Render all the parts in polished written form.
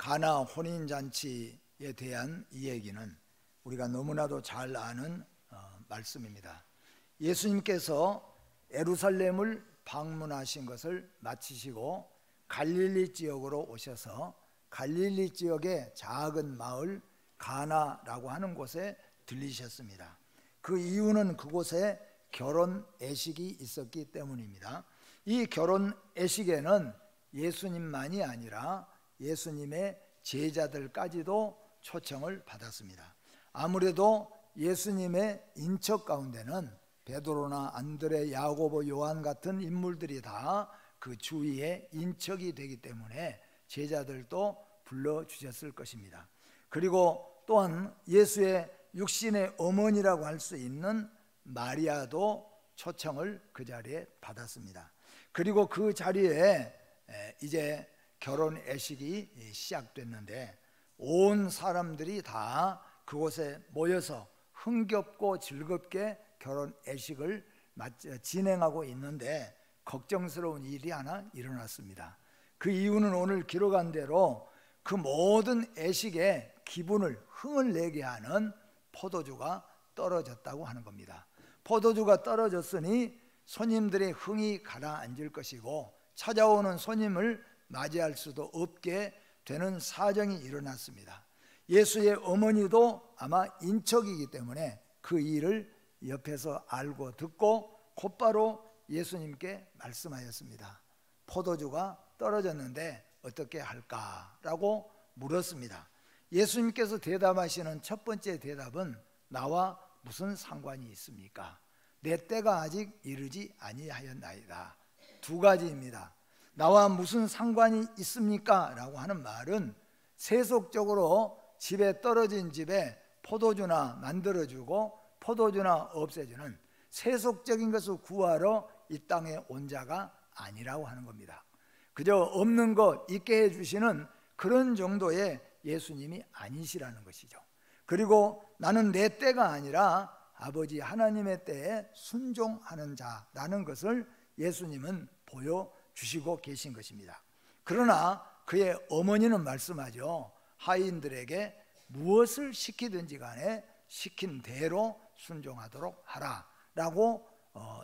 가나 혼인잔치에 대한 이 얘기는 우리가 너무나도 잘 아는 말씀입니다. 예수님께서 예루살렘을 방문하신 것을 마치시고 갈릴리 지역으로 오셔서 갈릴리 지역의 작은 마을 가나라고 하는 곳에 들리셨습니다. 그 이유는 그곳에 결혼 예식이 있었기 때문입니다. 이 결혼 예식에는 예수님만이 아니라 예수님의 제자들까지도 초청을 받았습니다. 아무래도 예수님의 인척 가운데는 베드로나 안드레, 야고보, 요한 같은 인물들이 다 그 주위에 인척이 되기 때문에 제자들도 불러주셨을 것입니다. 그리고 또한 예수의 육신의 어머니라고 할 수 있는 마리아도 초청을 그 자리에 받았습니다. 그리고 그 자리에 이제 결혼 예식이 시작됐는데 온 사람들이 다 그곳에 모여서 흥겹고 즐겁게 결혼 예식을 진행하고 있는데 걱정스러운 일이 하나 일어났습니다. 그 이유는 오늘 기록한 대로 그 모든 예식에 기분을 흥을 내게 하는 포도주가 떨어졌다고 하는 겁니다. 포도주가 떨어졌으니 손님들의 흥이 가라앉을 것이고 찾아오는 손님을 맞이할 수도 없게 되는 사정이 일어났습니다. 예수의 어머니도 아마 인척이기 때문에 그 일을 옆에서 알고 듣고 곧바로 예수님께 말씀하였습니다. 포도주가 떨어졌는데 어떻게 할까라고 물었습니다. 예수님께서 대답하시는 첫 번째 대답은 나와 무슨 상관이 있습니까? 내 때가 아직 이르지 아니하였나이다. 두 가지입니다. 나와 무슨 상관이 있습니까? 라고 하는 말은 세속적으로 집에 떨어진 집에 포도주나 만들어주고 포도주나 없애주는 세속적인 것을 구하러 이 땅에 온 자가 아니라고 하는 겁니다. 그저 없는 것 있게 해주시는 그런 정도의 예수님이 아니시라는 것이죠. 그리고 나는 내 때가 아니라 아버지 하나님의 때에 순종하는 자라는 것을 예수님은 보여주시고 계신 것입니다. 그러나 그의 어머니는 말씀하죠. 하인들에게 무엇을 시키든지 간에 시킨 대로 순종하도록 하라 라고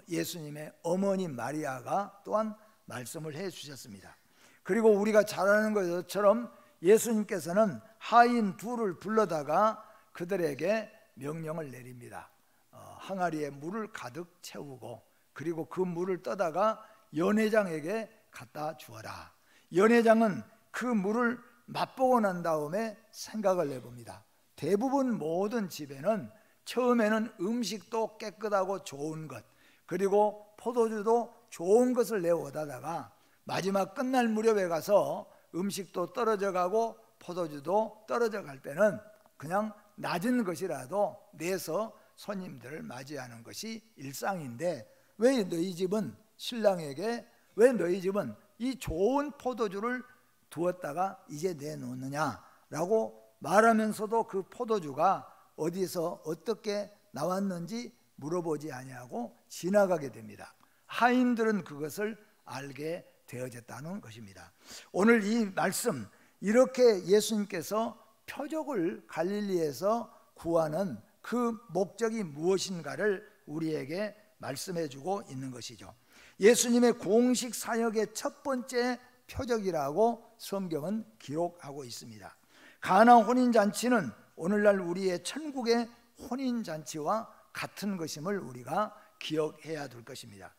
예수님의 어머니 마리아가 또한 말씀을 해 주셨습니다. 그리고 우리가 잘 아는 것처럼 예수님께서는 하인 둘을 불러다가 그들에게 명령을 내립니다. 항아리에 물을 가득 채우고 그리고 그 물을 떠다가 연회장에게 갖다 주어라. 연회장은 그 물을 맛보고 난 다음에 생각을 해봅니다. 대부분 모든 집에는 처음에는 음식도 깨끗하고 좋은 것 그리고 포도주도 좋은 것을 내오다가 마지막 끝날 무렵에 가서 음식도 떨어져 가고 포도주도 떨어져 갈 때는 그냥 낮은 것이라도 내서 손님들을 맞이하는 것이 일상인데 왜 너희 집은 신랑에게 왜 너희 집은 이 좋은 포도주를 두었다가 이제 내놓느냐라고 말하면서도 그 포도주가 어디서 어떻게 나왔는지 물어보지 아니하고 지나가게 됩니다. 하인들은 그것을 알게 되어졌다는 것입니다. 오늘 이 말씀 이렇게 예수님께서 표적을 갈릴리에서 구하는 그 목적이 무엇인가를 우리에게 말씀해 주고 있는 것이죠. 예수님의 공식 사역의 첫 번째 표적이라고 성경은 기록하고 있습니다. 가나 혼인잔치는 오늘날 우리의 천국의 혼인잔치와 같은 것임을 우리가 기억해야 될 것입니다.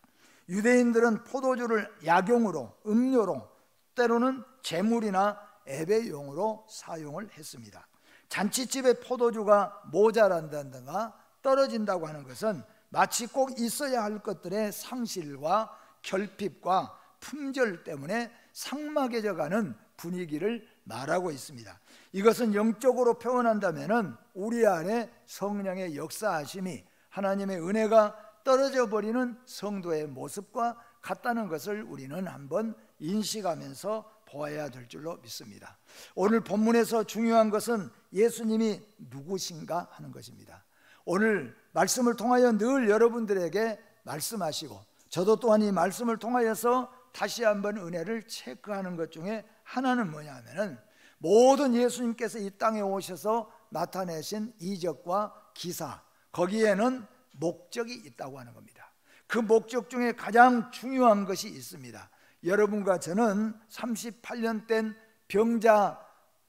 유대인들은 포도주를 약용으로 음료로 때로는 제물이나 예배용으로 사용을 했습니다. 잔치집에 포도주가 모자란다든가 떨어진다고 하는 것은 마치 꼭 있어야 할 것들의 상실과 결핍과 품절 때문에 삭막해져가는 분위기를 말하고 있습니다. 이것은 영적으로 표현한다면 우리 안에 성령의 역사하심이 하나님의 은혜가 떨어져 버리는 성도의 모습과 같다는 것을 우리는 한번 인식하면서 보아야 될 줄로 믿습니다. 오늘 본문에서 중요한 것은 예수님이 누구신가 하는 것입니다. 오늘 말씀을 통하여 늘 여러분들에게 말씀하시고 저도 또한 이 말씀을 통하여서 다시 한번 은혜를 체크하는 것 중에 하나는 뭐냐면은 모든 예수님께서 이 땅에 오셔서 나타내신 이적과 기사, 거기에는 목적이 있다고 하는 겁니다. 그 목적 중에 가장 중요한 것이 있습니다. 여러분과 저는 38년 된 병자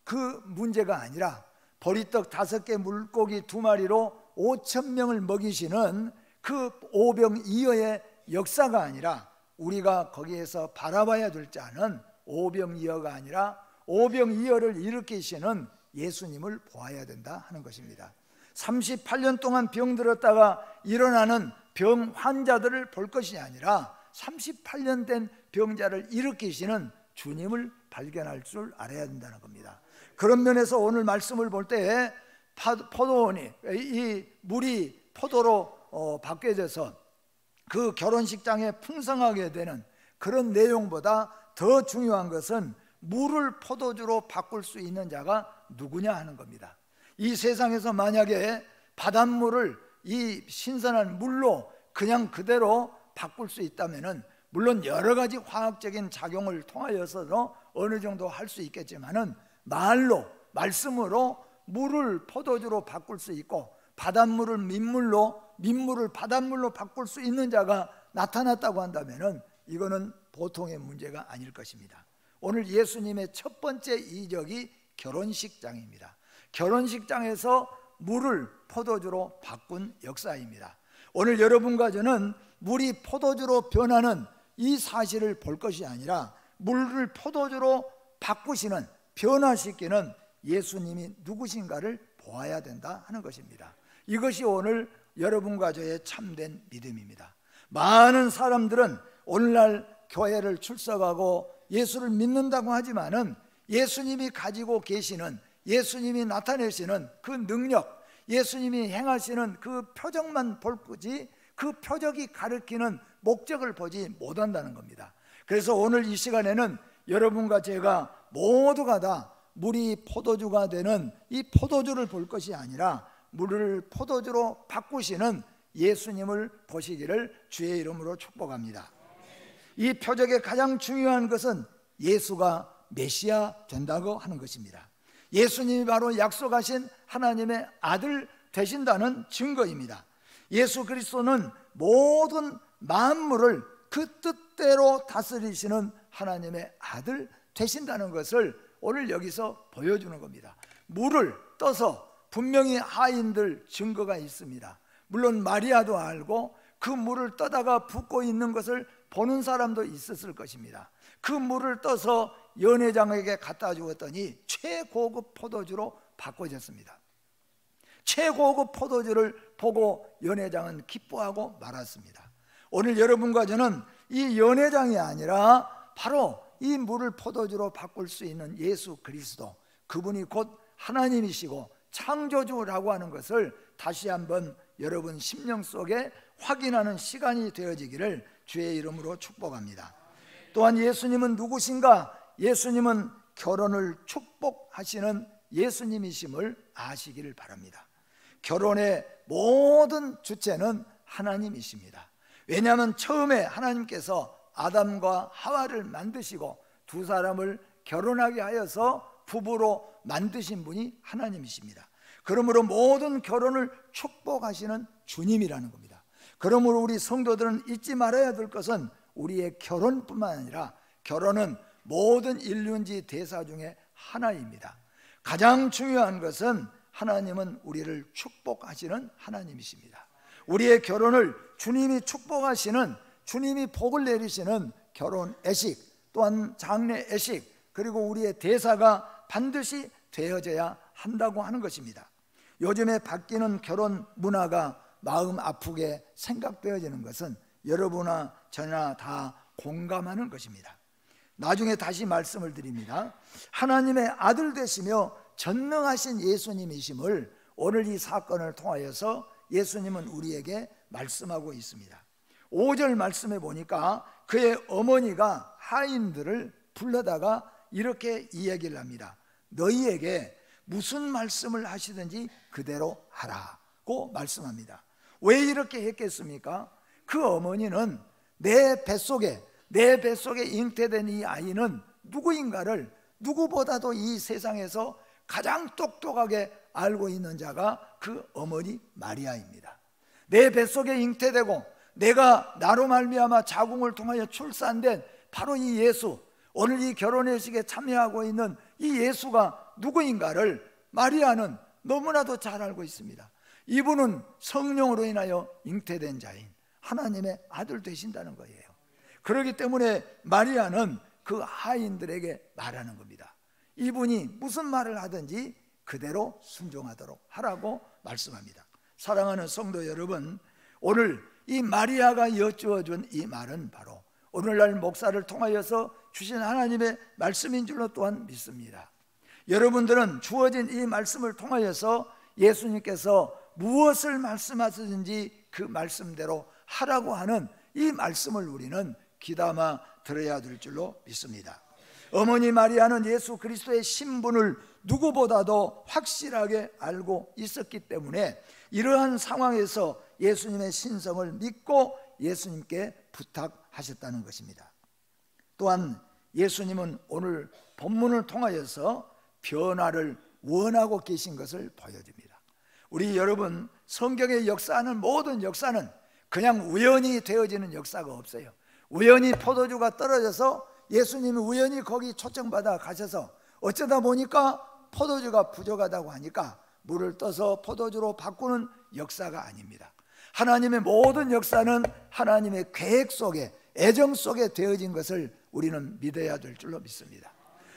그 문제가 아니라 보리떡 5개 물고기 2마리로 5,000명을 먹이시는 그 오병이어의 역사가 아니라 우리가 거기에서 바라봐야 될 자는 오병이어가 아니라 오병이어를 일으키시는 예수님을 보아야 된다 하는 것입니다. 38년 동안 병들었다가 일어나는 병 환자들을 볼 것이 아니라 38년 된 병자를 일으키시는 주님을 발견할 줄 알아야 된다는 겁니다. 그런 면에서 오늘 말씀을 볼 때 포도원이 이 물이 포도로 바뀌어져서 그 결혼식장에 풍성하게 되는 그런 내용보다 더 중요한 것은 물을 포도주로 바꿀 수 있는 자가 누구냐 하는 겁니다. 이 세상에서 만약에 바닷물을 이 신선한 물로 그냥 그대로 바꿀 수 있다면은 물론 여러 가지 화학적인 작용을 통하여서도 어느 정도 할 수 있겠지만은 말씀으로 물을 포도주로 바꿀 수 있고 바닷물을 민물을 바닷물로 바꿀 수 있는 자가 나타났다고 한다면은 이거는 보통의 문제가 아닐 것입니다. 오늘 예수님의 첫 번째 이적이 결혼식장입니다. 결혼식장에서 물을 포도주로 바꾼 역사입니다. 오늘 여러분과 저는 물이 포도주로 변하는 이 사실을 볼 것이 아니라 물을 포도주로 바꾸시는, 변화시키는 예수님이 누구신가를 보아야 된다 하는 것입니다. 이것이 오늘 여러분과 저의 참된 믿음입니다. 많은 사람들은 오늘날 교회를 출석하고 예수를 믿는다고 하지만은 예수님이 가지고 계시는, 예수님이 나타내시는 그 능력, 예수님이 행하시는 그 표적만 볼 거지 그 표적이 가리키는 목적을 보지 못한다는 겁니다. 그래서 오늘 이 시간에는 여러분과 제가 모두가 다 물이 포도주가 되는 이 포도주를 볼 것이 아니라 물을 포도주로 바꾸시는 예수님을 보시기를 주의 이름으로 축복합니다. 이 표적의 가장 중요한 것은 예수가 메시아 된다고 하는 것입니다. 예수님이 바로 약속하신 하나님의 아들 되신다는 증거입니다. 예수 그리스도는 모든 만물을 그 뜻대로 다스리시는 하나님의 아들 되신다는 것을 오늘 여기서 보여주는 겁니다. 물을 떠서 분명히 하인들 증거가 있습니다. 물론 마리아도 알고 그 물을 떠다가 붓고 있는 것을 보는 사람도 있었을 것입니다. 그 물을 떠서 연회장에게 갖다 주었더니 최고급 포도주로 바꿔졌습니다. 최고급 포도주를 보고 연회장은 기뻐하고 말았습니다. 오늘 여러분과 저는 이 연회장이 아니라 바로 이 물을 포도주로 바꿀 수 있는 예수 그리스도, 그분이 곧 하나님이시고 창조주라고 하는 것을 다시 한번 여러분 심령 속에 확인하는 시간이 되어지기를 주의 이름으로 축복합니다. 또한 예수님은 누구신가? 예수님은 결혼을 축복하시는 예수님이심을 아시기를 바랍니다. 결혼의 모든 주체는 하나님이십니다. 왜냐하면 처음에 하나님께서 아담과 하와를 만드시고 두 사람을 결혼하게 하여서 부부로 만드신 분이 하나님이십니다. 그러므로 모든 결혼을 축복하시는 주님이라는 겁니다. 그러므로 우리 성도들은 잊지 말아야 될 것은 우리의 결혼뿐만 아니라 결혼은 모든 인륜지 대사 중에 하나입니다. 가장 중요한 것은 하나님은 우리를 축복하시는 하나님이십니다. 우리의 결혼을 주님이 축복하시는, 주님이 복을 내리시는 결혼 애식, 또한 장례 애식, 그리고 우리의 대사가 반드시 되어져야 한다고 하는 것입니다. 요즘에 바뀌는 결혼 문화가 마음 아프게 생각되어지는 것은 여러분이나 저나 다 공감하는 것입니다. 나중에 다시 말씀을 드립니다. 하나님의 아들 되시며 전능하신 예수님이심을 오늘 이 사건을 통하여서 예수님은 우리에게 말씀하고 있습니다. 5절 말씀에 보니까 그의 어머니가 하인들을 불러다가 이렇게 이야기를 합니다. 너희에게 무슨 말씀을 하시든지 그대로 하라고 말씀합니다. 왜 이렇게 했겠습니까? 그 어머니는 내 뱃속에 잉태된 이 아이는 누구인가를 누구보다도 이 세상에서 가장 똑똑하게 알고 있는 자가 그 어머니 마리아입니다. 내 뱃속에 잉태되고 내가 나로 말미암아 자궁을 통하여 출산된 바로 이 예수, 오늘 이 결혼회식에 참여하고 있는 이 예수가 누구인가를 마리아는 너무나도 잘 알고 있습니다. 이분은 성령으로 인하여 잉태된 자인 하나님의 아들 되신다는 거예요. 그렇기 때문에 마리아는 그 하인들에게 말하는 겁니다. 이분이 무슨 말을 하든지 그대로 순종하도록 하라고 말씀합니다. 사랑하는 성도 여러분, 오늘 이 마리아가 여쭈어준 이 말은 바로 오늘날 목사를 통하여서 주신 하나님의 말씀인 줄로 또한 믿습니다. 여러분들은 주어진 이 말씀을 통하여서 예수님께서 무엇을 말씀하시든지 그 말씀대로 하라고 하는 이 말씀을 우리는 귀담아 들어야 될 줄로 믿습니다. 어머니 마리아는 예수 그리스도의 신분을 누구보다도 확실하게 알고 있었기 때문에 이러한 상황에서 예수님의 신성을 믿고 예수님께 부탁하셨다는 것입니다. 또한 예수님은 오늘 본문을 통하여서 변화를 원하고 계신 것을 보여줍니다. 우리 여러분, 성경의 역사하는 모든 역사는 그냥 우연히 되어지는 역사가 없어요. 우연히 포도주가 떨어져서 예수님이 우연히 거기 초청받아 가셔서 어쩌다 보니까 포도주가 부족하다고 하니까 물을 떠서 포도주로 바꾸는 역사가 아닙니다. 하나님의 모든 역사는 하나님의 계획 속에, 애정 속에 되어진 것을 우리는 믿어야 될 줄로 믿습니다.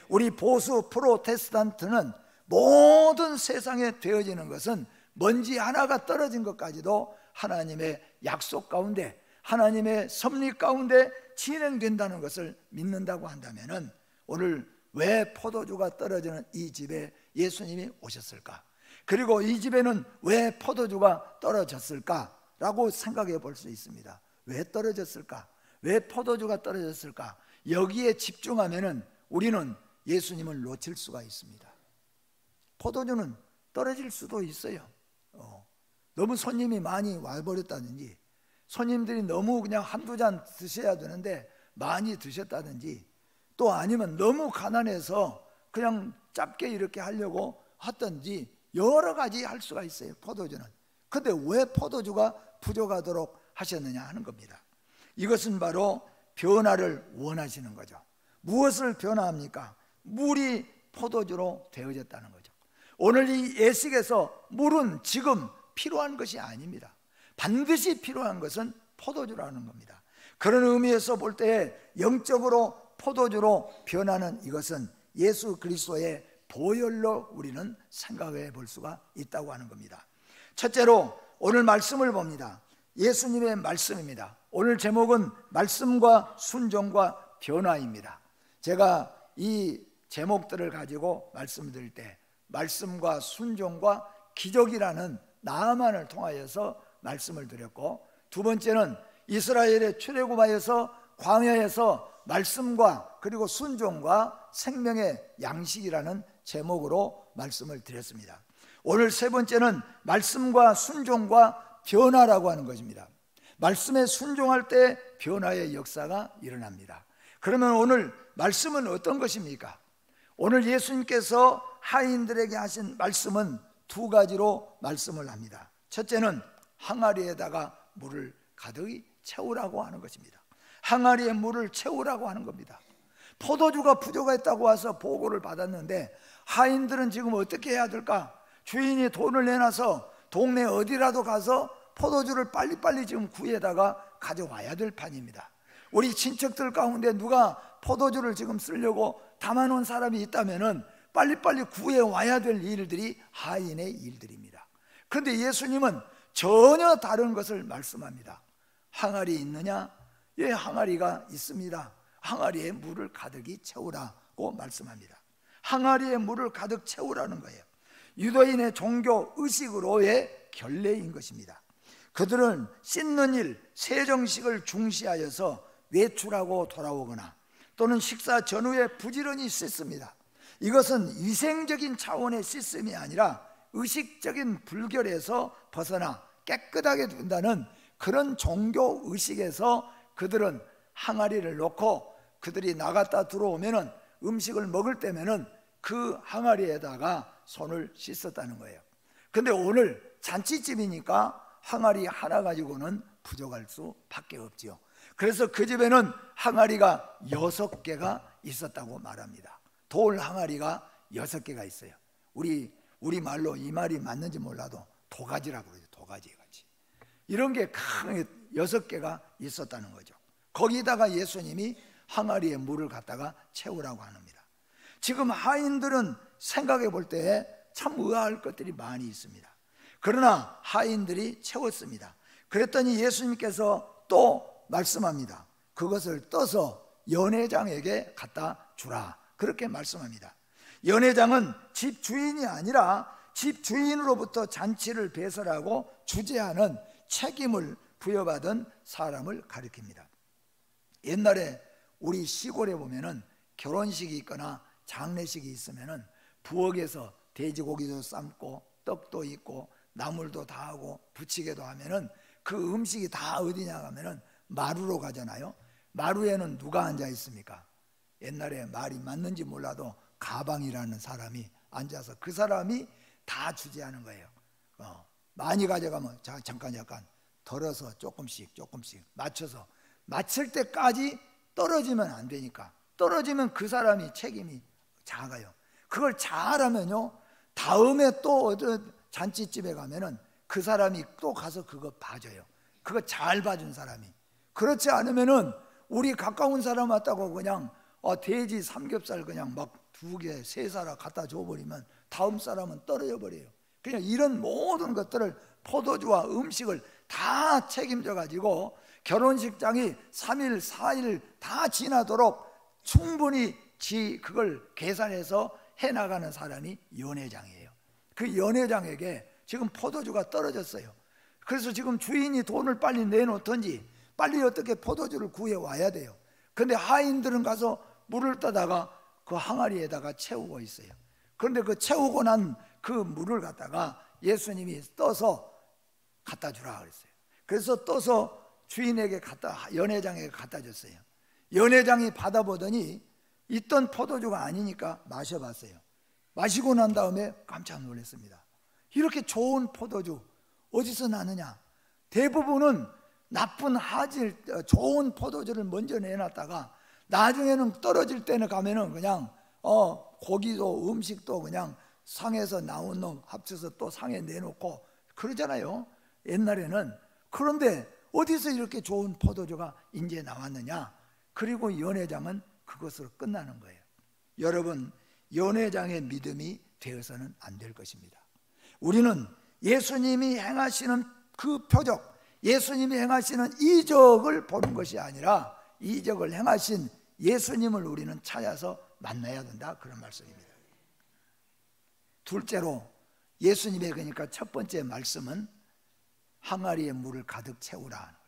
우리 보수 프로테스탄트는 모든 세상에 되어지는 것은 먼지 하나가 떨어진 것까지도 하나님의 약속 가운데, 하나님의 섭리 가운데 진행된다는 것을 믿는다고 한다면 오늘 왜 포도주가 떨어지는 이 집에 예수님이 오셨을까? 그리고 이 집에는 왜 포도주가 떨어졌을까? 라고 생각해 볼 수 있습니다. 왜 떨어졌을까? 왜 포도주가 떨어졌을까? 여기에 집중하면 우리는 예수님을 놓칠 수가 있습니다. 포도주는 떨어질 수도 있어요. 너무 손님이 많이 와버렸다든지, 손님들이 너무 그냥 한두 잔 드셔야 되는데 많이 드셨다든지, 또 아니면 너무 가난해서 그냥 짧게 이렇게 하려고 하든지 여러 가지 할 수가 있어요. 포도주는. 근데 왜 포도주가 부족하도록 하셨느냐 하는 겁니다. 이것은 바로 변화를 원하시는 거죠. 무엇을 변화합니까? 물이 포도주로 되어졌다는 거죠. 오늘 이 예식에서 물은 지금 필요한 것이 아닙니다. 반드시 필요한 것은 포도주라는 겁니다. 그런 의미에서 볼 때 영적으로 포도주로 변하는 이것은 예수 그리스도의 보혈로 우리는 생각해 볼 수가 있다고 하는 겁니다. 첫째로 오늘 말씀을 봅니다. 예수님의 말씀입니다. 오늘 제목은 말씀과 순종과 변화입니다. 제가 이 제목들을 가지고 말씀드릴 때 말씀과 순종과 기적이라는 나아만을 통하여서 말씀을 드렸고, 두 번째는 이스라엘의 출애굽하여서 광야에서 말씀과 그리고 순종과 생명의 양식이라는 제목으로 말씀을 드렸습니다. 오늘 세 번째는 말씀과 순종과 변화라고 하는 것입니다. 말씀에 순종할 때 변화의 역사가 일어납니다. 그러면 오늘 말씀은 어떤 것입니까? 오늘 예수님께서 하인들에게 하신 말씀은 두 가지로 말씀을 합니다. 첫째는 항아리에다가 물을 가득히 채우라고 하는 것입니다. 항아리에 물을 채우라고 하는 겁니다. 포도주가 부족했다고 와서 보고를 받았는데 하인들은 지금 어떻게 해야 될까? 주인이 돈을 내놔서 동네 어디라도 가서 포도주를 빨리빨리 지금 구해다가 가져와야 될 판입니다. 우리 친척들 가운데 누가 포도주를 지금 쓰려고 담아놓은 사람이 있다면 빨리빨리 구해와야 될 일들이 하인의 일들입니다. 그런데 예수님은 전혀 다른 것을 말씀합니다. 항아리 있느냐? 예, 항아리가 있습니다. 항아리에 물을 가득히 채우라고 말씀합니다. 항아리에 물을 가득 채우라는 거예요. 유대인의 종교 의식으로의 결례인 것입니다. 그들은 씻는 일, 세정식을 중시하여서 외출하고 돌아오거나 또는 식사 전후에 부지런히 씻습니다. 이것은 위생적인 차원의 씻음이 아니라 의식적인 불결에서 벗어나 깨끗하게 둔다는 그런 종교 의식에서 그들은 항아리를 놓고 그들이 나갔다 들어오면은 음식을 먹을 때면은 그 항아리에다가 손을 씻었다는 거예요. 근데 오늘 잔치집이니까 항아리 하나 가지고는 부족할 수밖에 없지요. 그래서 그 집에는 항아리가 6개가 있었다고 말합니다. 돌 항아리가 6개가 있어요. 우리 말로 이 말이 맞는지 몰라도 도가지라고 그러죠. 도가지 같이 이런 게 큰 6개가 있었다는 거죠. 거기다가 예수님이 항아리에 물을 갖다가 채우라고 합니다. 지금 하인들은 생각해 볼 때 참 의아할 것들이 많이 있습니다. 그러나 하인들이 채웠습니다. 그랬더니 예수님께서 또 말씀합니다. 그것을 떠서 연회장에게 갖다 주라, 그렇게 말씀합니다. 연회장은 집 주인이 아니라 집 주인으로부터 잔치를 배설하고 주재하는 책임을 부여받은 사람을 가리킵니다. 옛날에 우리 시골에 보면은 결혼식이 있거나 장례식이 있으면은 부엌에서 돼지고기도 삶고 떡도 있고 나물도 다 하고 부치게도 하면은 그 음식이 다 어디냐 하면은 마루로 가잖아요. 마루에는 누가 앉아 있습니까? 옛날에 말이 맞는지 몰라도 가방이라는 사람이 앉아서 그 사람이 다 주재하는 거예요. 많이 가져가면 잠깐 덜어서 조금씩 맞춰서, 맞출 때까지 떨어지면 안 되니까, 떨어지면 그 사람이 책임이 작아요. 그걸 잘하면요, 다음에 또 어떤 잔치집에 가면은 그 사람이 또 가서 그거 봐줘요. 그거 잘 봐준 사람이. 그렇지 않으면은 우리 가까운 사람 왔다고 그냥 돼지 삼겹살 그냥 막 2개, 3살 갖다 줘버리면 다음 사람은 떨어져 버려요. 그냥 이런 모든 것들을, 포도주와 음식을 다 책임져 가지고 결혼식장이 3일, 4일 다 지나도록 충분히 그걸 계산해서 해나가는 사람이 연회장이에요. 그 연회장에게 지금 포도주가 떨어졌어요. 그래서 지금 주인이 돈을 빨리 내놓든지 빨리 어떻게 포도주를 구해와야 돼요. 근데 하인들은 가서 물을 떠다가 그 항아리에다가 채우고 있어요. 그런데 그 채우고 난 그 물을 갖다가 예수님이 떠서 갖다 주라 그랬어요. 그래서 떠서 주인에게 연회장에게 갖다 줬어요. 연회장이 받아보더니 있던 포도주가 아니니까 마셔봤어요. 마시고 난 다음에 깜짝 놀랐습니다. 이렇게 좋은 포도주 어디서 나느냐? 대부분은 나쁜 좋은 포도주를 먼저 내놨다가 나중에는 떨어질 때는 가면은 그냥 고기도 음식도 그냥 상에서 나온 놈 합쳐서 또 상에 내놓고 그러잖아요, 옛날에는. 그런데 어디서 이렇게 좋은 포도주가 이제 나왔느냐? 그리고 연회장은 그것으로 끝나는 거예요. 여러분, 연회장의 믿음이 되어서는 안 될 것입니다. 우리는 예수님이 행하시는 그 표적, 예수님이 행하시는 이적을 보는 것이 아니라 이적을 행하신 예수님을 우리는 찾아서 만나야 된다, 그런 말씀입니다. 둘째로 예수님의, 그러니까 첫 번째 말씀은 항아리에 물을 가득 채우라 하는 거예요.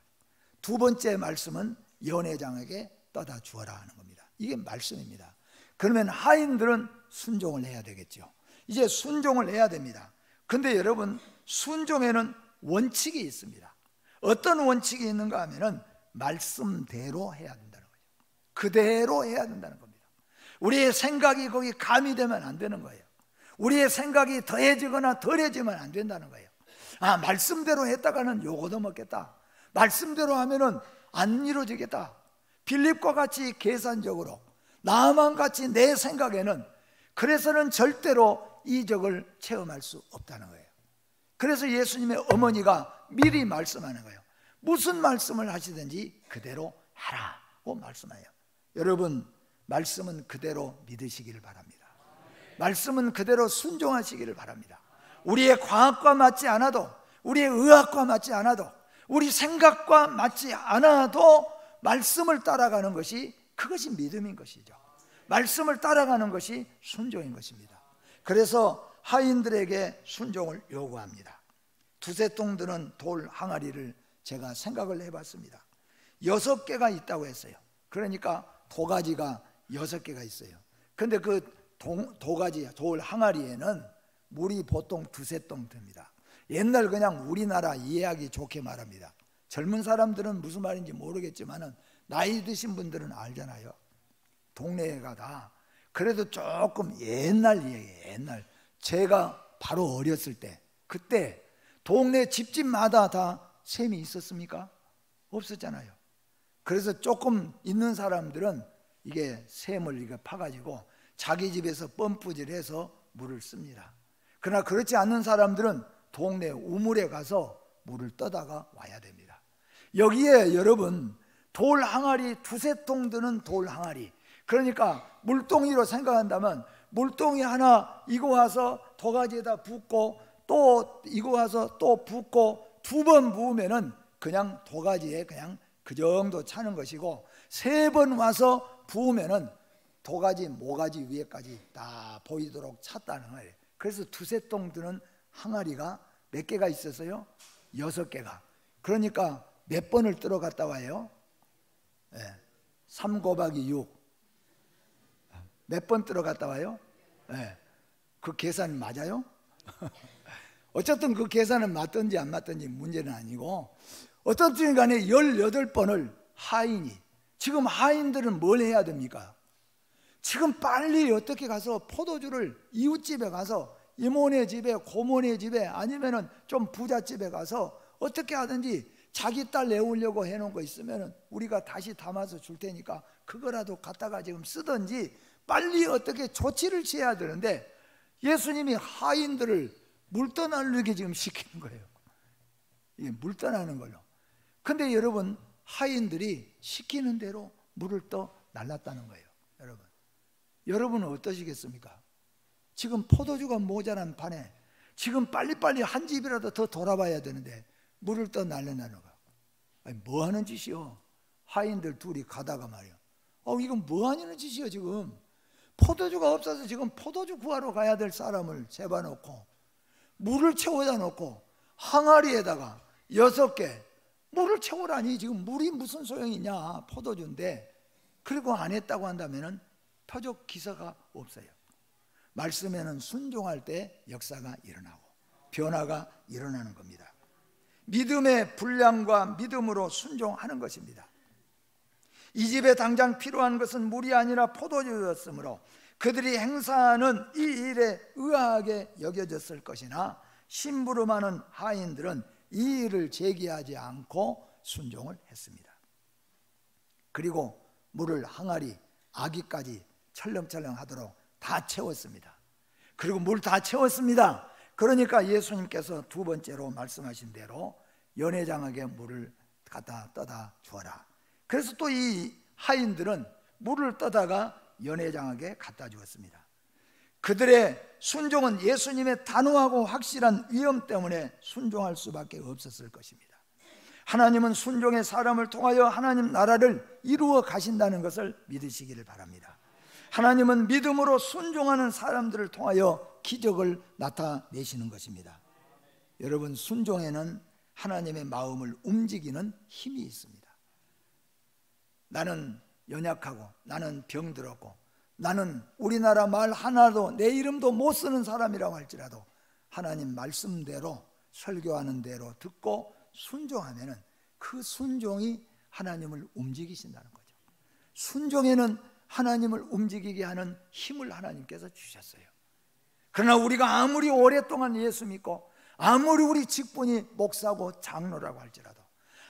두 번째 말씀은 연회장에게 떠다 주어라 하는 겁니다. 이게 말씀입니다. 그러면 하인들은 순종을 해야 되겠죠. 이제 순종을 해야 됩니다. 근데 여러분, 순종에는 원칙이 있습니다. 어떤 원칙이 있는가 하면은 말씀대로 해야 된다는 거죠. 그대로 해야 된다는 겁니다. 우리의 생각이 거기 가미되면 안 되는 거예요. 우리의 생각이 더해지거나 덜해지면 안 된다는 거예요. 말씀대로 했다가는 요거도 먹겠다, 말씀대로 하면은 안 이루어지겠다, 빌립과 같이 계산적으로, 나만 같이 내 생각에는, 그래서는 절대로 이적을 체험할 수 없다는 거예요. 그래서 예수님의 어머니가 미리 말씀하는 거예요. 무슨 말씀을 하시든지 그대로 하라고 말씀해요. 여러분, 말씀은 그대로 믿으시기를 바랍니다. 말씀은 그대로 순종하시기를 바랍니다. 우리의 과학과 맞지 않아도, 우리의 의학과 맞지 않아도, 우리 생각과 맞지 않아도 말씀을 따라가는 것이, 그것이 믿음인 것이죠. 말씀을 따라가는 것이 순종인 것입니다. 그래서 하인들에게 순종을 요구합니다. 두세 통 드는 돌 항아리를 제가 생각을 해봤습니다. 6개가 있다고 했어요. 그러니까 도가지가 6개가 있어요. 근데 그 도가지, 돌 항아리에는 물이 보통 두세 통 듭니다. 옛날 그냥 우리나라 이해하기 좋게 말합니다. 젊은 사람들은 무슨 말인지 모르겠지만 나이 드신 분들은 알잖아요. 동네에 가다 그래도 조금 옛날 얘기예요. 옛날 제가 바로 어렸을 때, 그때 동네 집집마다 다 샘이 있었습니까? 없었잖아요. 그래서 조금 있는 사람들은 이게 샘을 이렇게 파가지고 자기 집에서 펌프질해서 물을 씁니다. 그러나 그렇지 않는 사람들은 동네 우물에 가서 물을 떠다가 와야 됩니다. 여기에 여러분 돌 항아리 두세 통 드는 돌 항아리, 그러니까 물동이로 생각한다면 물동이 하나 이거 와서 도가지에다 붓고 또 이거 와서 또 붓고 두 번 부으면은 그냥 도가지에 그냥 그 정도 차는 것이고, 세 번 와서 부으면은 도가지 모가지 위에까지 다 보이도록 찼다는 거예요. 그래서 두세 통 드는 항아리가 몇 개가 있었어요? 6개가. 그러니까 몇 번을 들어 갔다 와요? 3 곱하기 6. 몇 번 들어 갔다 와요? 그 계산 맞아요? 어쨌든 그 계산은 맞든지 안 맞든지 문제는 아니고, 어떻든 간에 18번을 하인이, 지금 하인들은 뭘 해야 됩니까? 지금 빨리 어떻게 가서 포도주를 이웃집에 가서 이모네 집에 고모네 집에 아니면은 좀 부잣집에 가서 어떻게 하든지 자기 딸 내우려고 해놓은 거 있으면은 우리가 다시 담아서 줄 테니까 그거라도 갖다가 지금 쓰든지 빨리 어떻게 조치를 취해야 되는데, 예수님이 하인들을 물 떠나르게 지금 시키는 거예요. 이게 물 떠나는 걸로. 근데 여러분 하인들이 시키는 대로 물을 떠 날랐다는 거예요. 여러분은 어떠시겠습니까? 지금 포도주가 모자란 판에 지금 빨리빨리 한 집이라도 더 돌아봐야 되는데 물을 떠 날려나는 거. 아니, 뭐 하는 짓이요? 하인들 둘이 가다가 말이야, 이건 뭐 하는 짓이요? 지금 포도주가 없어서 지금 포도주 구하러 가야 될 사람을 세워놓고 물을 채워다 놓고 항아리에다가 6개 물을 채우라니, 지금 물이 무슨 소용이 있냐, 포도주인데. 그리고 안 했다고 한다면은 표적 기사가 없어요. 말씀에는 순종할 때 역사가 일어나고 변화가 일어나는 겁니다. 믿음의 분량과 믿음으로 순종하는 것입니다. 이 집에 당장 필요한 것은 물이 아니라 포도주였으므로 그들이 행사하는 이 일에 의아하게 여겨졌을 것이나, 심부름하는 하인들은 이 일을 제기하지 않고 순종을 했습니다. 그리고 물을 항아리 아기까지 철렁철렁 하도록 다 채웠습니다. 그리고 물 다 채웠습니다. 그러니까 예수님께서 두 번째로 말씀하신 대로 연회장에게 물을 갖다 떠다 주어라. 그래서 또 이 하인들은 물을 떠다가 연회장에게 갖다 주었습니다. 그들의 순종은 예수님의 단호하고 확실한 위엄 때문에 순종할 수밖에 없었을 것입니다. 하나님은 순종의 사람을 통하여 하나님 나라를 이루어 가신다는 것을 믿으시기를 바랍니다. 하나님은 믿음으로 순종하는 사람들을 통하여 기적을 나타내시는 것입니다. 여러분, 순종에는 하나님의 마음을 움직이는 힘이 있습니다. 나는 연약하고 나는 병들었고 나는 우리나라 말 하나도 내 이름도 못 쓰는 사람이라고 할지라도 하나님 말씀대로 설교하는 대로 듣고 순종하면은 그 순종이 하나님을 움직이신다는 거죠. 순종에는 하나님을 움직이게 하는 힘을 하나님께서 주셨어요. 그러나 우리가 아무리 오랫동안 예수 믿고 아무리 우리 직분이 목사고 장로라고 할지라도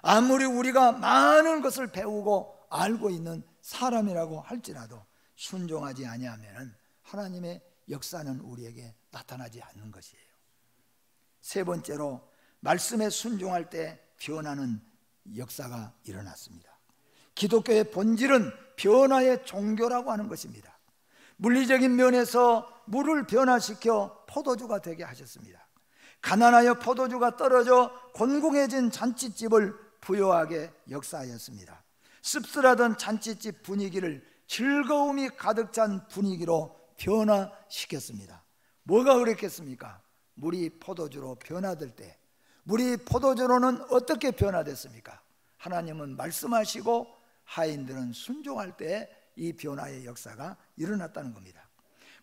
아무리 우리가 많은 것을 배우고 알고 있는 사람이라고 할지라도 순종하지 아니하면 하나님의 역사는 우리에게 나타나지 않는 것이에요. 세 번째로, 말씀에 순종할 때 변하는 역사가 일어났습니다. 기독교의 본질은 변화의 종교라고 하는 것입니다. 물리적인 면에서 물을 변화시켜 포도주가 되게 하셨습니다. 가난하여 포도주가 떨어져 곤궁해진 잔치집을 부요하게 역사하였습니다. 씁쓸하던 잔치집 분위기를 즐거움이 가득 찬 분위기로 변화시켰습니다. 뭐가 그랬겠습니까? 물이 포도주로 변화될 때, 물이 포도주로는 어떻게 변화됐습니까? 하나님은 말씀하시고 하인들은 순종할 때 이 변화의 역사가 일어났다는 겁니다.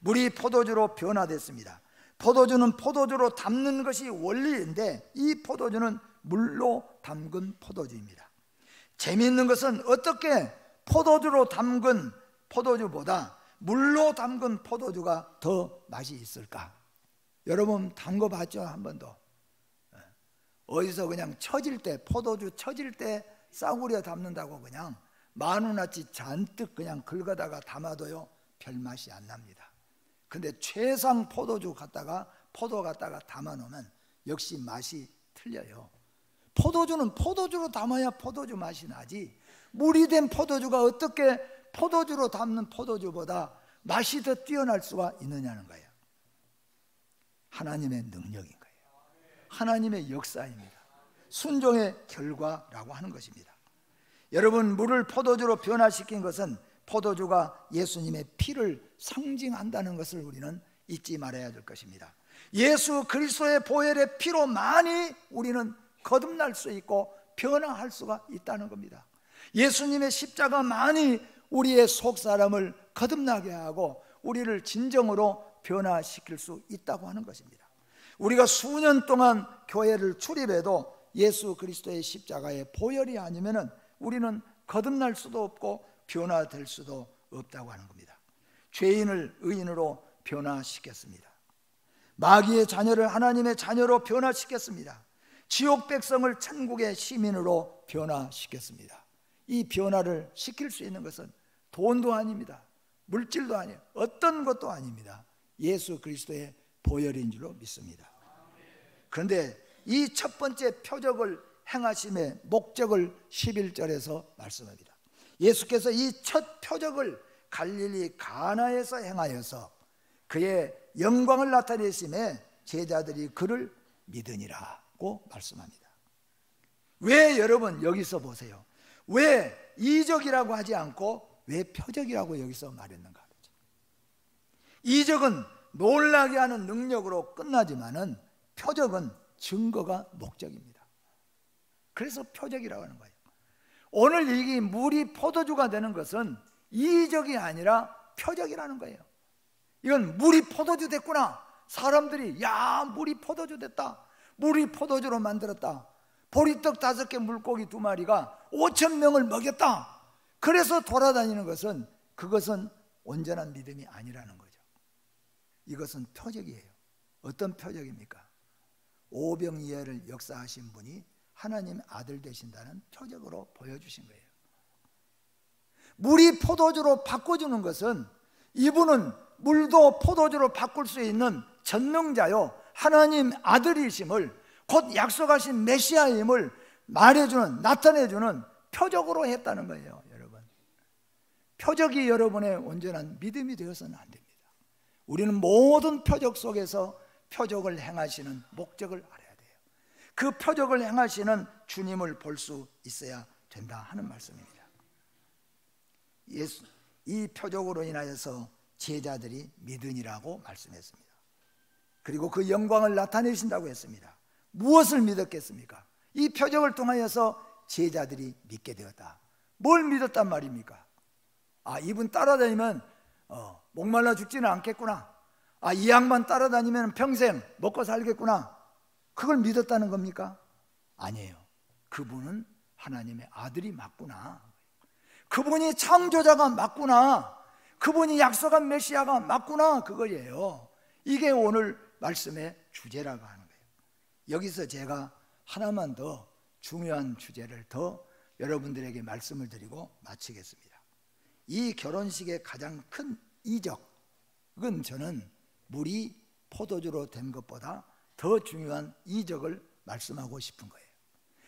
물이 포도주로 변화됐습니다. 포도주는 포도주로 담는 것이 원리인데 이 포도주는 물로 담근 포도주입니다. 재미있는 것은 어떻게 포도주로 담근 포도주보다 물로 담근 포도주가 더 맛이 있을까? 여러분 담궈봤죠? 한 번도? 어디서 그냥 처질 때, 포도주 처질 때 싸구려 담는다고 그냥 마누나치 잔뜩 그냥 긁어다가 담아도요 별 맛이 안 납니다. 근데 최상 포도주 갖다가 포도 갖다가 담아 놓으면 역시 맛이 틀려요. 포도주는 포도주로 담아야 포도주 맛이 나지, 물이 된 포도주가 어떻게 포도주로 담는 포도주보다 맛이 더 뛰어날 수가 있느냐는 거예요. 하나님의 능력인 거예요. 하나님의 역사입니다. 순종의 결과라고 하는 것입니다. 여러분, 물을 포도주로 변화시킨 것은 포도주가 예수님의 피를 상징한다는 것을 우리는 잊지 말아야 될 것입니다. 예수 그리스도의 보혈의 피로만이 우리는 거듭날 수 있고 변화할 수가 있다는 겁니다. 예수님의 십자가만이 우리의 속사람을 거듭나게 하고 우리를 진정으로 변화시킬 수 있다고 하는 것입니다. 우리가 수년 동안 교회를 출입해도 예수 그리스도의 십자가의 보혈이 아니면은 우리는 거듭날 수도 없고 변화될 수도 없다고 하는 겁니다. 죄인을 의인으로 변화시켰습니다. 마귀의 자녀를 하나님의 자녀로 변화시켰습니다. 지옥 백성을 천국의 시민으로 변화시켰습니다. 이 변화를 시킬 수 있는 것은 돈도 아닙니다. 물질도 아니에요. 어떤 것도 아닙니다. 예수 그리스도의 보혈인 줄로 믿습니다. 그런데 이 첫 번째 표적을 행하심의 목적을 11절에서 말씀합니다. 예수께서 이 첫 표적을 갈릴리 가나에서 행하여서 그의 영광을 나타내심에 제자들이 그를 믿으니라고 말씀합니다. 왜 여러분 여기서 보세요. 왜 이적이라고 하지 않고 왜 표적이라고 여기서 말했는가? 이적은 놀라게 하는 능력으로 끝나지만은 표적은 증거가 목적입니다. 그래서 표적이라고 하는 거예요. 오늘 이 물이 포도주가 되는 것은 이적이 아니라 표적이라는 거예요. 이건 물이 포도주 됐구나. 사람들이 야 물이 포도주 됐다, 물이 포도주로 만들었다, 보리떡 5개 물고기 2마리가 5,000명을 먹였다. 그래서 돌아다니는 것은 그것은 온전한 믿음이 아니라는 거죠. 이것은 표적이에요. 어떤 표적입니까? 오병이어를 역사하신 분이 하나님 아들 되신다는 표적으로 보여주신 거예요. 물이 포도주로 바꿔주는 것은 이분은 물도 포도주로 바꿀 수 있는 전능자요 하나님 아들이심을, 곧 약속하신 메시아임을 말해주는, 나타내주는 표적으로 했다는 거예요. 여러분, 표적이 여러분의 온전한 믿음이 되어서는 안 됩니다. 우리는 모든 표적 속에서 표적을 행하시는 목적을 알아야 돼요. 그 표적을 행하시는 주님을 볼 수 있어야 된다 하는 말씀입니다. 이 표적으로 인하여서 제자들이 믿으니라고 말씀했습니다. 그리고 그 영광을 나타내신다고 했습니다. 무엇을 믿었겠습니까? 이 표적을 통하여서 제자들이 믿게 되었다. 뭘 믿었단 말입니까? 아, 이분 따라다니면 목말라 죽지는 않겠구나. 아, 이 양반 따라다니면 평생 먹고 살겠구나. 그걸 믿었다는 겁니까? 아니에요. 그분은 하나님의 아들이 맞구나. 그분이 창조자가 맞구나. 그분이 약속한 메시아가 맞구나. 그거예요. 이게 오늘 말씀의 주제라고 하는 거예요. 여기서 제가 하나만 더 중요한 주제를 더 여러분들에게 말씀을 드리고 마치겠습니다. 이 결혼식의 가장 큰 이적은 저는 물이 포도주로 된 것보다 더 중요한 이적을 말씀하고 싶은 거예요.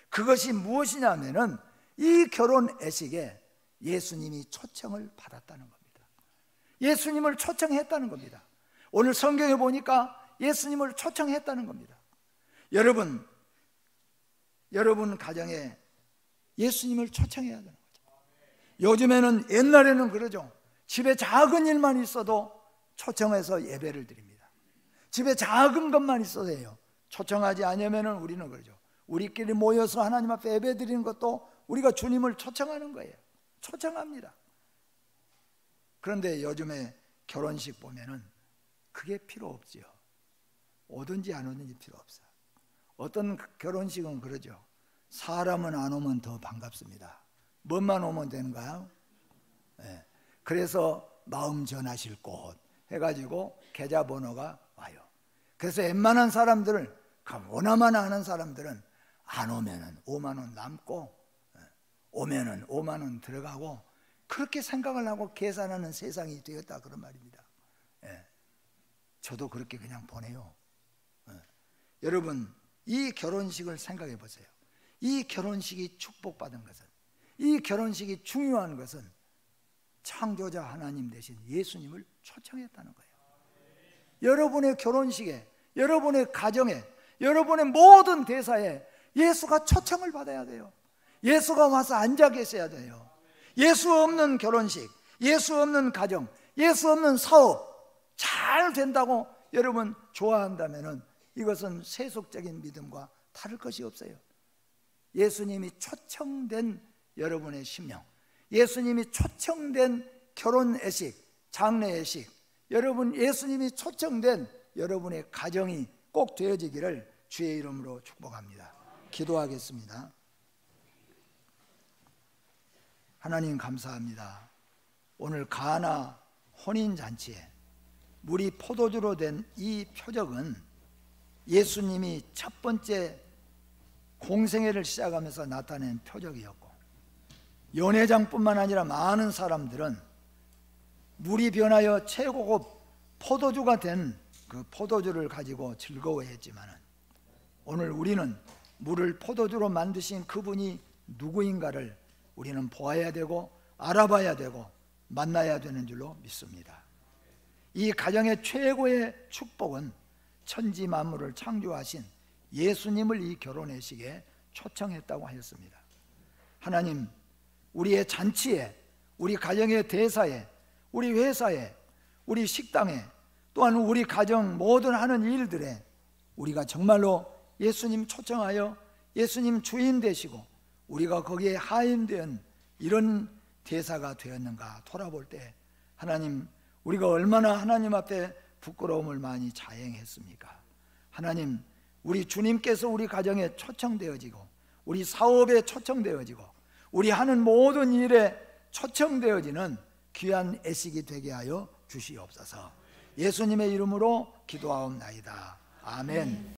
그것이 무엇이냐면은 이 결혼 애식에 예수님이 초청을 받았다는 겁니다. 예수님을 초청했다는 겁니다. 오늘 성경에 보니까 예수님을 초청했다는 겁니다. 여러분 가정에 예수님을 초청해야 되는 거죠. 요즘에는, 옛날에는 그러죠. 집에 작은 일만 있어도 초청해서 예배를 드립니다. 집에 작은 것만 있어도 해요. 초청하지 않으면 우리는 그러죠. 우리끼리 모여서 하나님 앞에 예배 드리는 것도 우리가 주님을 초청하는 거예요. 초청합니다. 그런데 요즘에 결혼식 보면은 그게 필요 없지요. 오든지 안 오든지 필요 없어요. 어떤 결혼식은 그러죠. 사람은 안 오면 더 반갑습니다. 뭐만 오면 되는가요? 네. 그래서 마음 전하실 곳 해가지고 계좌번호가 와요. 그래서 웬만한 사람들을, 원화만 아는 사람들은 안 오면은 5만 원 남고 오면은 5만 원 들어가고 그렇게 생각을 하고 계산하는 세상이 되었다, 그런 말입니다. 저도 그렇게 그냥 보내요. 여러분, 이 결혼식을 생각해 보세요. 이 결혼식이 축복받은 것은, 이 결혼식이 중요한 것은 창조자 하나님 대신 예수님을 초청했다는 거예요. 여러분의 결혼식에, 여러분의 가정에, 여러분의 모든 대사에 예수가 초청을 받아야 돼요. 예수가 와서 앉아 계셔야 돼요. 예수 없는 결혼식, 예수 없는 가정, 예수 없는 사업 잘 된다고 여러분 좋아한다면 이것은 세속적인 믿음과 다를 것이 없어요. 예수님이 초청된 여러분의 심령, 예수님이 초청된 결혼 예식, 장례 예식, 여러분 예수님이 초청된 여러분의 가정이 꼭 되어지기를 주의 이름으로 축복합니다. 기도하겠습니다. 하나님 감사합니다. 오늘 가나 혼인잔치에 물이 포도주로 된 이 표적은 예수님이 첫 번째 공생애를 시작하면서 나타낸 표적이었고, 연회장뿐만 아니라 많은 사람들은 물이 변하여 최고급 포도주가 된 그 포도주를 가지고 즐거워했지만, 오늘 우리는 물을 포도주로 만드신 그분이 누구인가를 우리는 보아야 되고 알아봐야 되고 만나야 되는 줄로 믿습니다. 이 가정의 최고의 축복은 천지 만물을 창조하신 예수님을 이 결혼회식에 초청했다고 하였습니다. 하나님, 우리의 잔치에, 우리 가정의 대사에, 우리 회사에, 우리 식당에, 또한 우리 가정 모든 하는 일들에 우리가 정말로 예수님 초청하여 예수님 주인 되시고 우리가 거기에 하인된 이런 대사가 되었는가 돌아볼 때, 하나님, 우리가 얼마나 하나님 앞에 부끄러움을 많이 자행했습니까? 하나님, 우리 주님께서 우리 가정에 초청되어지고 우리 사업에 초청되어지고 우리 하는 모든 일에 초청되어지는 귀한 애식이 되게 하여 주시옵소서. 예수님의 이름으로 기도하옵나이다. 아멘.